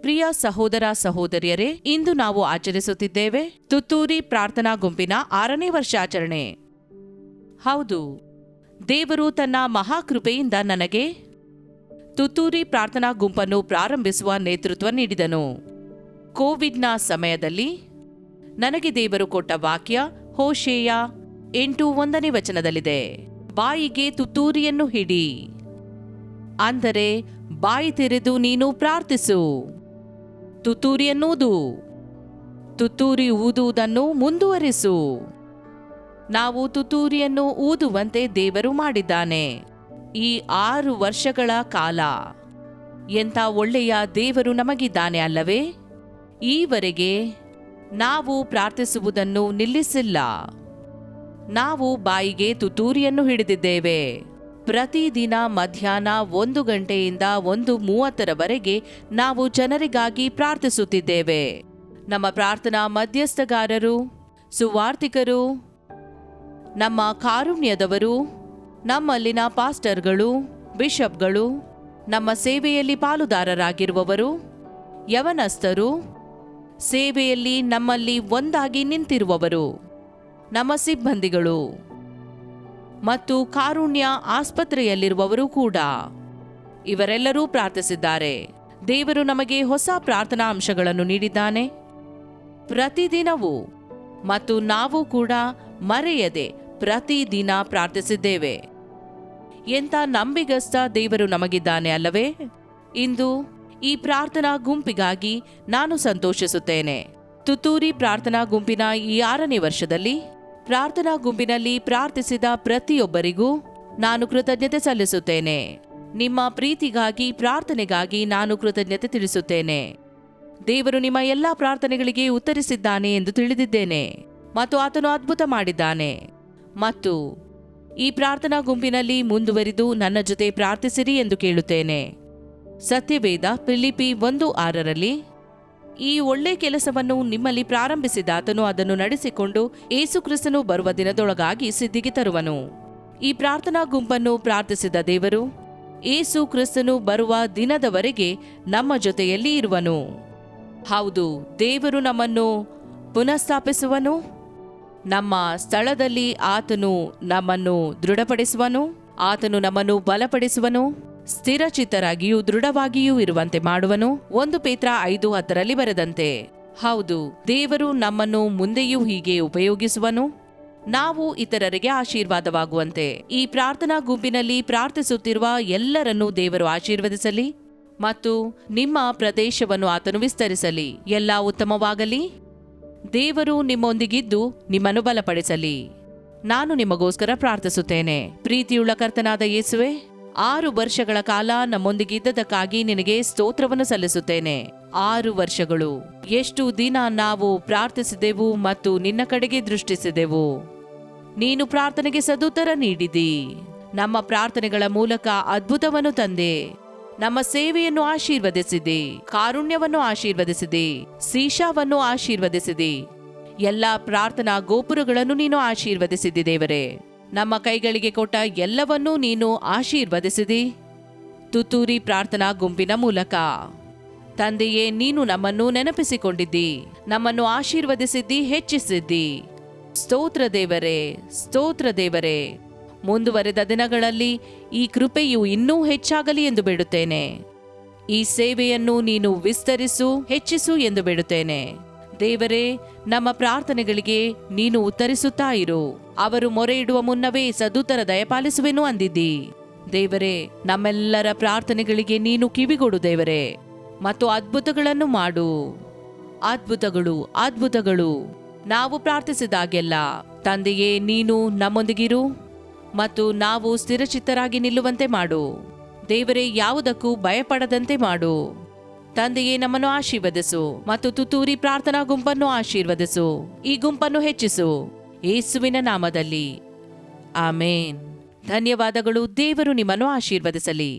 ಪ್ರಿಯ ಸಹೋದರ ಸಹೋದರಿಯರೇ, ಇಂದು ನಾವು ಆಚರಿಸುತ್ತಿದ್ದೇವೆ ತುತ್ತೂರಿ ಪ್ರಾರ್ಥನಾ ಗುಂಪಿನ 6ನೇ ವರ್ಷಾಚರಣೆ. ಹೌದು, ದೇವರು ತನ್ನ ಮಹಾಕೃಪೆಯಿಂದ ನನಗೆ ತುತ್ತೂರಿ ಪ್ರಾರ್ಥನಾ ಗುಂಪನ್ನು ಪ್ರಾರಂಭಿಸುವ ನೇತೃತ್ವ ನೀಡಿದನು. ಕೋವಿಡ್ನ ಸಮಯದಲ್ಲಿ ನನಗೆ ದೇವರು ಕೊಟ್ಟ ವಾಕ್ಯ ಹೋಶೇಯ 8:1 ವಚನದಲ್ಲಿದೆ, ಬಾಯಿಗೆ ತುತ್ತೂರಿಯನ್ನು ಹಿಡಿ, ಅಂದರೆ ಬಾಯಿ ತೆರೆದು ನೀನು ಪ್ರಾರ್ಥಿಸು. ತುತ್ತೂರಿಯನ್ನೂದು, ತುತ್ತೂರಿ ಊದುವುದನ್ನು ಮುಂದುವರಿಸು. ನಾವು ತುತ್ತೂರಿಯನ್ನು ಊದುವಂತೆ ದೇವರು ಮಾಡಿದ್ದಾನೆ. ಈ 6 ವರ್ಷಗಳ ಕಾಲ ಎಂಥ ಒಳ್ಳೆಯ ದೇವರು ನಮಗಿದ್ದಾನೆ ಅಲ್ಲವೇ? ಈವರೆಗೆ ನಾವು ಪ್ರಾರ್ಥಿಸುವುದನ್ನು ನಿಲ್ಲಿಸಿಲ್ಲ. ನಾವು ಬಾಯಿಗೆ ತುತ್ತೂರಿಯನ್ನು ಹಿಡಿದಿದ್ದೇವೆ. ಪ್ರತಿದಿನ ಮಧ್ಯಾಹ್ನ 1 ಗಂಟೆಯಿಂದ 1:30 ನಾವು ಜನರಿಗಾಗಿ ಪ್ರಾರ್ಥಿಸುತ್ತಿದ್ದೇವೆ. ನಮ್ಮ ಪ್ರಾರ್ಥನಾ ಮಧ್ಯಸ್ಥಗಾರರು, ಸುವಾರ್ತಿಕರು, ನಮ್ಮ ಕಾರುಣ್ಯದವರು, ನಮ್ಮಲ್ಲಿನ ಪಾಸ್ಟರ್ಗಳು, ಬಿಷಪ್ಗಳು, ನಮ್ಮ ಸೇವೆಯಲ್ಲಿ ಪಾಲುದಾರರಾಗಿರುವವರು, ಯವನಸ್ಥರು, ಸೇವೆಯಲ್ಲಿ ನಮ್ಮಲ್ಲಿ ಒಂದಾಗಿ ನಿಂತಿರುವವರು, ನಮ್ಮ ಸಿಬ್ಬಂದಿಗಳು ಮತ್ತು ಕಾರುಣ್ಯ ಆಸ್ಪತ್ರೆಯಲ್ಲಿರುವವರು ಕೂಡ, ಇವರೆಲ್ಲರೂ ಪ್ರಾರ್ಥಿಸಿದ್ದಾರೆ. ದೇವರು ನಮಗೆ ಹೊಸ ಪ್ರಾರ್ಥನಾ ಅಂಶಗಳನ್ನು ನೀಡಿದ್ದಾನೆ ಪ್ರತಿದಿನವೂ, ಮತ್ತು ನಾವು ಕೂಡ ಮರೆಯದೆ ಪ್ರತಿದಿನ ಪ್ರಾರ್ಥಿಸಿದ್ದೇವೆ. ಎಂಥ ನಂಬಿಗಸ್ತ ದೇವರು ನಮಗಿದ್ದಾನೆ ಅಲ್ಲವೇ? ಇಂದು ಈ ಪ್ರಾರ್ಥನಾ ಗುಂಪಿಗಾಗಿ ನಾನು ಸಂತೋಷಿಸುತ್ತೇನೆ. ತುತ್ತೂರಿ ಪ್ರಾರ್ಥನಾ ಗುಂಪಿನ ಈ 6ನೇ ವರ್ಷದಲ್ಲಿ ಪ್ರಾರ್ಥನಾ ಗುಂಪಿನಲ್ಲಿ ಪ್ರಾರ್ಥಿಸಿದ ಪ್ರತಿಯೊಬ್ಬರಿಗೂ ನಾನು ಕೃತಜ್ಞತೆ ಸಲ್ಲಿಸುತ್ತೇನೆ. ನಿಮ್ಮ ಪ್ರೀತಿಗಾಗಿ, ಪ್ರಾರ್ಥನೆಗಾಗಿ ನಾನು ಕೃತಜ್ಞತೆ ತಿಳಿಸುತ್ತೇನೆ. ದೇವರು ನಿಮ್ಮ ಎಲ್ಲಾ ಪ್ರಾರ್ಥನೆಗಳಿಗೆ ಉತ್ತರಿಸಿದ್ದಾನೆ ಎಂದು ತಿಳಿದಿದ್ದೇನೆ ಮತ್ತು ಆತನು ಅದ್ಭುತ ಮಾಡಿದ್ದಾನೆ. ಮತ್ತು ಈ ಪ್ರಾರ್ಥನಾ ಗುಂಪಿನಲ್ಲಿ ಮುಂದುವರಿದು ನನ್ನ ಜೊತೆ ಪ್ರಾರ್ಥಿಸಿರಿ ಎಂದು ಕೇಳುತ್ತೇನೆ. ಸತ್ಯವೇದ ಫಿಲಿಪ್ಪಿ 1:6 ಈ ಒಳ್ಳೆ ಕೆಲಸವನ್ನು ನಿಮ್ಮಲ್ಲಿ ಪ್ರಾರಂಭಿಸಿದ ಆತನು ಅದನ್ನು ನಡೆಸಿಕೊಂಡು ಯೇಸುಕ್ರಿಸ್ತನು ಬರುವ ದಿನದೊಳಗಾಗಿ ಸಿದ್ಧಿಗೆ ತರುವನು. ಈ ಪ್ರಾರ್ಥನಾ ಗುಂಪನ್ನು ಪ್ರಾರ್ಥಿಸಿದ ದೇವರು ಯೇಸು ಕ್ರಿಸ್ತನು ಬರುವ ದಿನದವರೆಗೆ ನಮ್ಮ ಜೊತೆಯಲ್ಲಿ ಇರುವನು. ಹೌದು, ದೇವರು ನಮ್ಮನ್ನು ಪುನಃಸ್ಥಾಪಿಸುವನು. ನಮ್ಮ ಸ್ಥಳದಲ್ಲಿ ಆತನು ನಮ್ಮನ್ನು ದೃಢಪಡಿಸುವನು. ಆತನು ನಮ್ಮನ್ನು ಬಲಪಡಿಸುವನು, ಸ್ಥಿರಚಿತ್ತರಾಗಿಯೂ ದೃಢವಾಗಿಯೂ ಇರುವಂತೆ ಮಾಡುವನು. 1 ಪೇತ್ರ 5:10 ಬರೆದಂತೆ. ಹೌದು, ದೇವರು ನಮ್ಮನ್ನು ಮುಂದೆಯೂ ಹೀಗೆ ಉಪಯೋಗಿಸುವನು, ನಾವು ಇತರರಿಗೆ ಆಶೀರ್ವಾದವಾಗುವಂತೆ. ಈ ಪ್ರಾರ್ಥನಾ ಗುಂಪಿನಲ್ಲಿ ಪ್ರಾರ್ಥಿಸುತ್ತಿರುವ ಎಲ್ಲರನ್ನೂ ದೇವರು ಆಶೀರ್ವದಿಸಲಿ ಮತ್ತು ನಿಮ್ಮ ಪ್ರದೇಶವನ್ನು ಆತನು ವಿಸ್ತರಿಸಲಿ. ಎಲ್ಲ ಉತ್ತಮವಾಗಲಿ. ದೇವರು ನಿಮ್ಮೊಂದಿಗಿದ್ದು ನಿಮ್ಮನ್ನು ಬಲಪಡಿಸಲಿ. ನಾನು ನಿಮಗೋಸ್ಕರ ಪ್ರಾರ್ಥಿಸುತ್ತೇನೆ. ಪ್ರೀತಿಯುಳ್ಳ ಕರ್ತನಾದ ಯೇಸುವೆ, 6 ವರ್ಷಗಳ ಕಾಲ ನಮ್ಮೊಂದಿಗಿದ್ದದಕ್ಕಾಗಿ ನಿನಗೆ ಸ್ತೋತ್ರವನ್ನು ಸಲ್ಲಿಸುತ್ತೇನೆ. 6 ವರ್ಷಗಳು, ಎಷ್ಟು ದಿನ ನಾವು ಪ್ರಾರ್ಥಿಸಿದೆವು ಮತ್ತು ನಿನ್ನ ಕಡೆಗೆ ದೃಷ್ಟಿಸಿದೆವು. ನೀನು ಪ್ರಾರ್ಥನೆಗೆ ಸದುತ್ತರ ನೀಡಿದಿ. ನಮ್ಮ ಪ್ರಾರ್ಥನೆಗಳ ಮೂಲಕ ಅದ್ಭುತವನ್ನು ತಂದೆ. ನಮ್ಮ ಸೇವೆಯನ್ನು ಆಶೀರ್ವದಿಸಿದಿ, ಕಾರುಣ್ಯವನ್ನು ಆಶೀರ್ವದಿಸಿದಿ, ಸೀಶಾವನ್ನು ಆಶೀರ್ವದಿಸಿದಿ. ಎಲ್ಲ ಪ್ರಾರ್ಥನಾ ಗೋಪುರಗಳನ್ನು ನೀನು ಆಶೀರ್ವದಿಸಿದಿ ದೇವರೇ. ನಮ್ಮ ಕೈಗಳಿಗೆ ಕೊಟ್ಟ ಎಲ್ಲವನ್ನೂ ನೀನು ಆಶೀರ್ವದಿಸಿದಿ. ತುತ್ತೂರಿ ಪ್ರಾರ್ಥನಾ ಗುಂಪಿನ ಮೂಲಕ ತಂದೆಯೇ, ನೀನು ನಮ್ಮನ್ನು ನೆನಪಿಸಿಕೊಂಡಿದ್ದಿ, ನಮ್ಮನ್ನು ಆಶೀರ್ವದಿಸಿದ್ದಿ, ಹೆಚ್ಚಿಸಿದ್ದಿ. ಸ್ತೋತ್ರ ದೇವರೇ, ಸ್ತೋತ್ರ ದೇವರೇ. ಮುಂದುವರೆದ ದಿನಗಳಲ್ಲಿ ಈ ಕೃಪೆಯು ಇನ್ನೂ ಹೆಚ್ಚಾಗಲಿ ಎಂದು ಬೇಡುತ್ತೇನೆ. ಈ ಸೇವೆಯನ್ನು ನೀನು ವಿಸ್ತರಿಸು, ಹೆಚ್ಚಿಸು ಎಂದು ಬೇಡುತ್ತೇನೆ. ದೇವರೇ, ನಮ್ಮ ಪ್ರಾರ್ಥನೆಗಳಿಗೆ ನೀನು ಉತ್ತರಿಸುತ್ತಾ ಇರು. ಅವರು ಮೊರೆ ಇಡುವ ಮುನ್ನವೇ ಸದುತ್ತರ ದಯಪಾಲಿಸುವೆನು ಅಂದಿದ್ದಿ. ದೇವರೇ, ನಮ್ಮೆಲ್ಲರ ಪ್ರಾರ್ಥನೆಗಳಿಗೆ ನೀನು ಕಿವಿಗೊಡು ದೇವರೇ, ಮತ್ತು ಅದ್ಭುತಗಳನ್ನು ಮಾಡು. ಅದ್ಭುತಗಳು, ಅದ್ಭುತಗಳು. ನಾವು ಪ್ರಾರ್ಥಿಸಿದಾಗೆಲ್ಲ ತಂದೆಯೇ, ನೀನು ನಮ್ಮೊಂದಿಗಿರು ಮತ್ತು ನಾವು ಸ್ಥಿರಚಿತ್ತರಾಗಿ ನಿಲ್ಲುವಂತೆ ಮಾಡು. ದೇವರೇ, ಯಾವುದಕ್ಕೂ ಭಯಪಡದಂತೆ ಮಾಡು. ತಂದೆಯೇ, ನಮ್ಮನ್ನು ಆಶೀರ್ವದಿಸು ಮತ್ತು ತುತ್ತೂರಿ ಪ್ರಾರ್ಥನಾ ಗುಂಪನ್ನು ಆಶೀರ್ವದಿಸು. ಈ ಗುಂಪನ್ನು ಹೆಚ್ಚಿಸು, ಯೇಸುವಿನ ನಾಮದಲ್ಲಿ. ಆಮೇನ್. ಧನ್ಯವಾದಗಳು. ದೇವರು ನಿಮ್ಮನ್ನು ಆಶೀರ್ವದಿಸಲಿ.